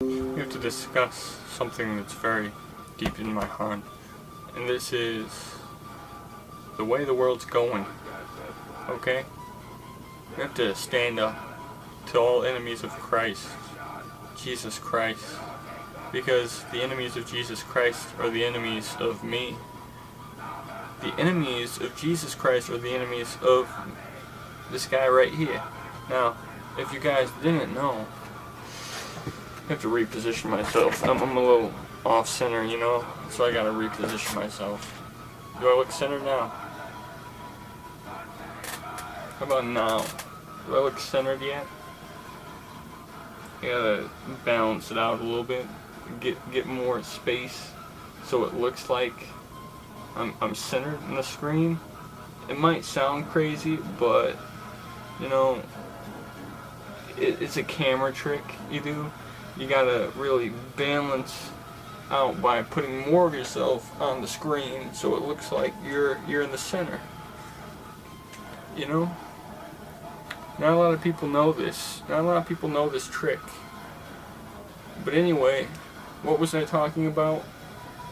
We have to discuss something that's very deep in my heart, and this is the way the world's going, okay? We have to stand up to all enemies of Christ, Jesus Christ, because the enemies of Jesus Christ are the enemies of me. The enemies of Jesus Christ are the enemies of this guy right here. Now, if you guys didn't know, I have to reposition myself. I'm a little off-center, you know, so I gotta reposition myself. Do I look centered now? How about now? Do I look centered yet? I gotta balance it out a little bit, get more space so it looks like I'm centered in the screen. It might sound crazy, but you know, it's a camera trick you do. You gotta really balance out by putting more of yourself on the screen so it looks like you're in the center. You know? Not a lot of people know this. Not a lot of people know this trick. But anyway, what was I talking about?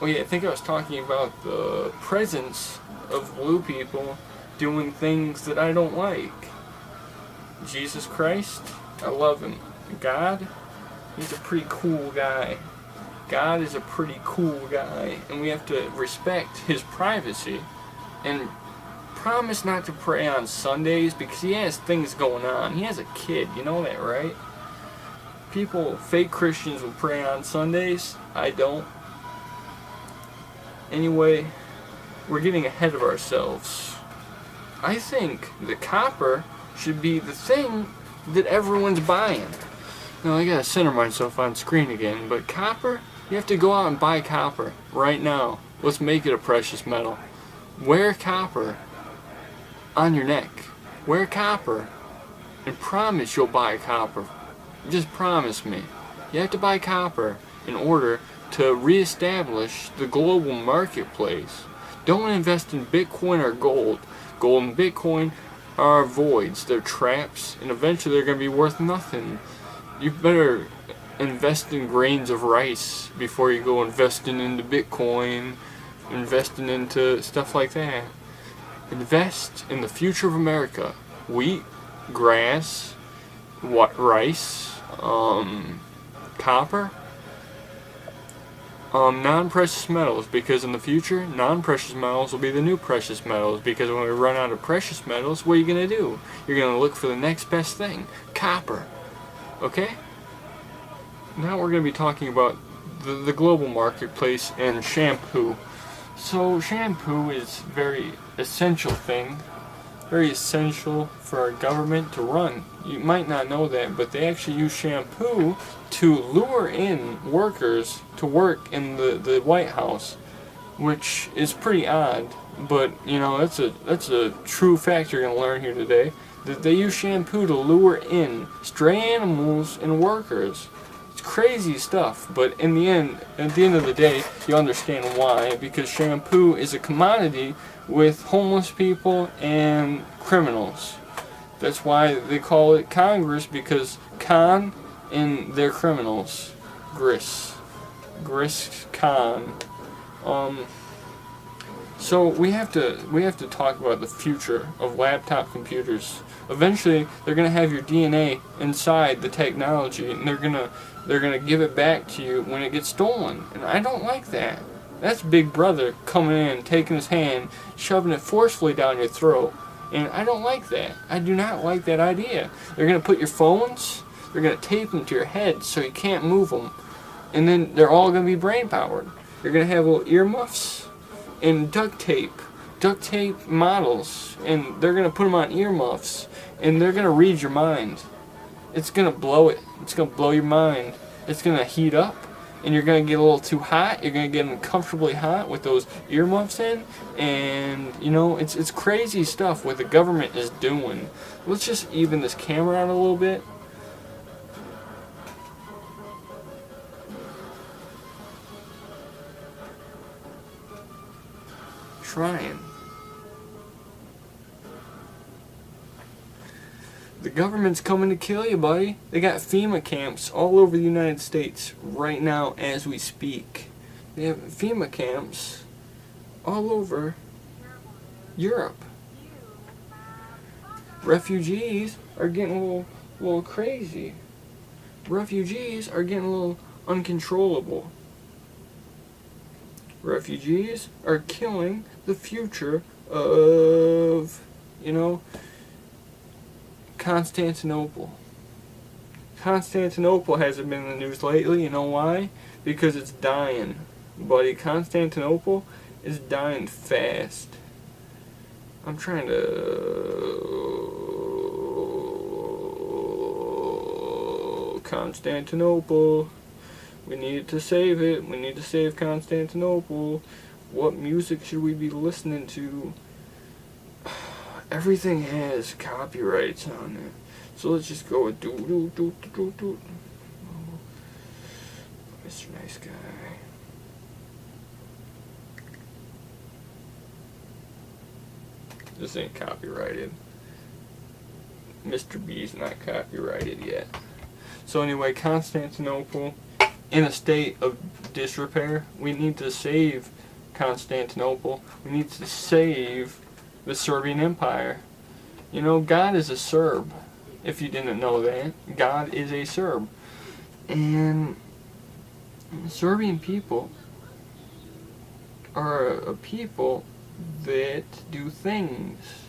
Oh yeah, I think I was talking about the presence of blue people doing things that I don't like. Jesus Christ, I love him. God, he's a pretty cool guy. God is a pretty cool guy, and we have to respect his privacy and promise not to pray on Sundays because he has things going on. He has a kid, you know that, right? People, fake Christians will pray on Sundays. I don't. Anyway, we're getting ahead of ourselves. I think the copper should be the thing that everyone's buying. Now I gotta center myself on screen again, but copper, you have to go out and buy copper right now. Let's make it a precious metal. Wear copper on your neck. Wear copper and promise you'll buy copper. Just promise me. You have to buy copper in order to reestablish the global marketplace. Don't invest in Bitcoin or gold. Gold and Bitcoin are voids. They're traps, and eventually they're going to be worth nothing. You better invest in grains of rice before you go investing into Bitcoin, investing into stuff like that. Invest in the future of America. Wheat, grass, rice, copper, non-precious metals, because in the future, non-precious metals will be the new precious metals, because when we run out of precious metals, what are you going to do? You're going to look for the next best thing, copper. Okay? Now we're going to be talking about the global marketplace and shampoo. So shampoo is a very essential thing, very essential for our government to run. You might not know that, but they actually use shampoo to lure in workers to work in the White House, which is pretty odd, but you know, that's a true fact you're going to learn here today, that they use shampoo to lure in stray animals and workers. It's crazy stuff, but in the end, at the end of the day, you understand why, because shampoo is a commodity with homeless people and criminals. That's why they call it Congress, because con and they're criminals. Gris con. So we have to talk about the future of laptop computers. Eventually, they're gonna have your DNA inside the technology, and they're gonna give it back to you when it gets stolen. And I don't like that. That's Big Brother coming in, taking his hand, shoving it forcefully down your throat. And I don't like that. I do not like that idea. They're going to put your phones, they're going to tape them to your head so you can't move them. And then they're all going to be brain powered. You're going to have little earmuffs and duct tape models. And they're going to put them on earmuffs. And they're going to read your mind. It's going to blow it. It's going to blow your mind. It's going to heat up. And you're going to get a little too hot. You're going to get uncomfortably hot with those earmuffs in. And, you know, it's crazy stuff what the government is doing. Let's just even this camera out a little bit. Trying. The government's coming to kill you, buddy. They got FEMA camps all over the United States right now as we speak. They have FEMA camps all over Europe. Refugees are getting a little crazy. Refugees are getting a little uncontrollable. Refugees are killing the future of, Constantinople. Constantinople hasn't been in the news lately. You know why? Because it's dying. Buddy, Constantinople is dying fast. I'm trying to... Constantinople. We need to save it. We need to save Constantinople. What music should we be listening to? Everything has copyrights on it. So let's just go with do. Mr. Nice Guy. This ain't copyrighted. Mr. B's not copyrighted yet. So anyway, Constantinople in a state of disrepair. We need to save Constantinople. We need to save the Serbian Empire. God is a Serb. If you didn't know that, God is a Serb. And the Serbian people are a people that do things.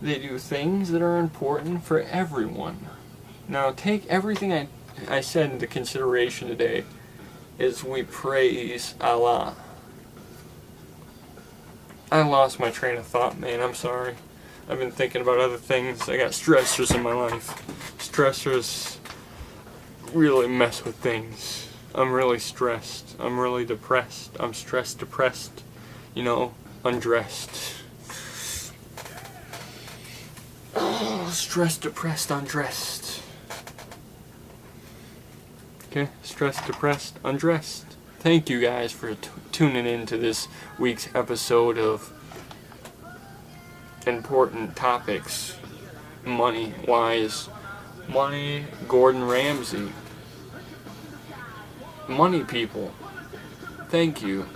They do things that are important for everyone. Now, take everything I said into consideration today as we praise Allah. I lost my train of thought, man. I'm sorry. I've been thinking about other things. I got stressors in my life. Stressors really mess with things. I'm really stressed. I'm really depressed. I'm stressed, depressed, undressed. Oh, stressed, depressed, undressed. Okay, stressed, depressed, undressed. Thank you guys for tuning in to this week's episode of Important Topics. Money-wise. Money, Gordon Ramsay. Money people. Thank you.